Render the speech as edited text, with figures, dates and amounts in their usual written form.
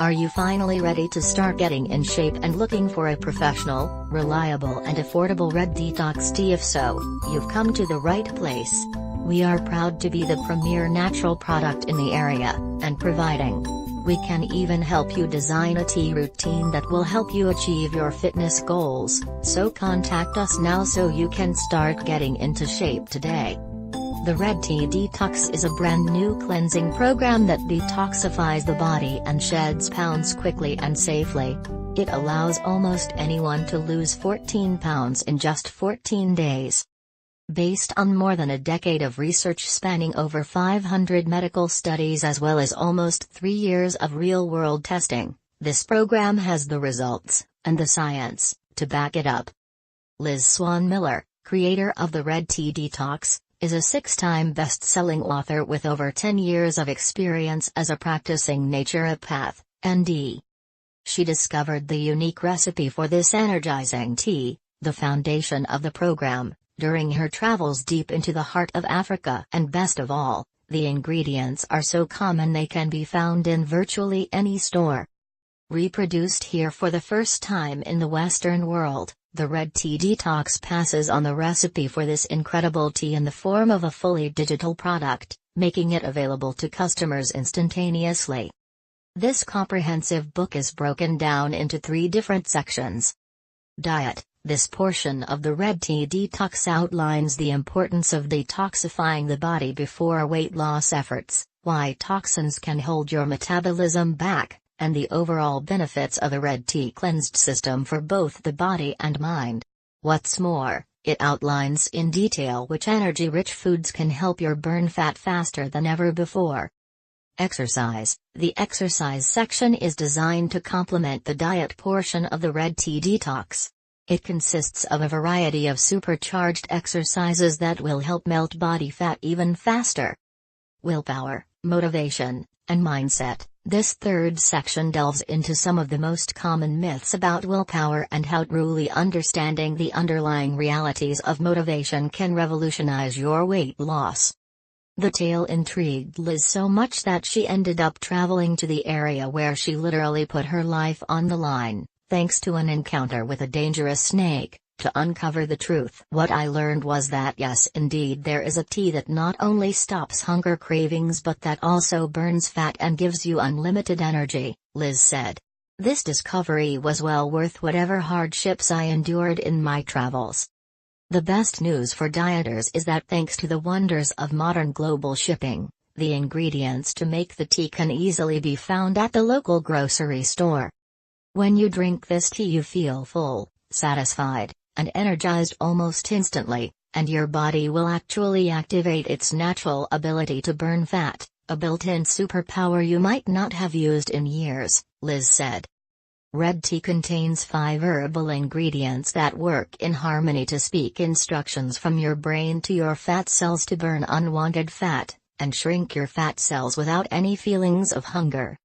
Are you finally ready to start getting in shape and looking for a professional, reliable and affordable Red Detox Tea? If so, you've come to the right place. We are proud to be the premier natural product in the area, and providing. We can even help you design a tea routine that will help you achieve your fitness goals, so contact us now so you can start getting into shape today. The Red Tea Detox is a brand new cleansing program that detoxifies the body and sheds pounds quickly and safely. It allows almost anyone to lose 14 pounds in just 14 days. Based on more than a decade of research spanning over 500 medical studies as well as almost 3 years of real-world testing, this program has the results, and the science, to back it up. Liz Swan-Miller, creator of the Red Tea Detox, is a 6-time best-selling author with over 10 years of experience as a practicing naturopath, ND. She discovered the unique recipe for this energizing tea, the foundation of the program, during her travels deep into the heart of Africa. And best of all, the ingredients are so common they can be found in virtually any store. Reproduced here for the first time in the Western world, the Red Tea Detox passes on the recipe for this incredible tea in the form of a fully digital product, making it available to customers instantaneously. This comprehensive book is broken down into 3 different sections. Diet. This portion of the Red Tea Detox outlines the importance of detoxifying the body before weight loss efforts, why toxins can hold your metabolism back, and the overall benefits of the Red Tea cleansed system for both the body and mind. What's more, it outlines in detail which energy-rich foods can help you burn fat faster than ever before. Exercise. The exercise section is designed to complement the diet portion of the Red Tea Detox. It consists of a variety of supercharged exercises that will help melt body fat even faster. Willpower, motivation, and mindset. This 3rd section delves into some of the most common myths about willpower and how truly understanding the underlying realities of motivation can revolutionize your weight loss. The tale intrigued Liz so much that she ended up traveling to the area where she literally put her life on the line, thanks to an encounter with a dangerous snake, to uncover the truth. What I learned was that yes, indeed, there is a tea that not only stops hunger cravings but that also burns fat and gives you unlimited energy, Liz said. This discovery was well worth whatever hardships I endured in my travels. The best news for dieters is that thanks to the wonders of modern global shipping, the ingredients to make the tea can easily be found at the local grocery store. When you drink this tea you feel full, satisfied, and energized almost instantly, and your body will actually activate its natural ability to burn fat, a built-in superpower you might not have used in years, Liz said. Red tea contains 5 herbal ingredients that work in harmony to speak instructions from your brain to your fat cells to burn unwanted fat, and shrink your fat cells without any feelings of hunger.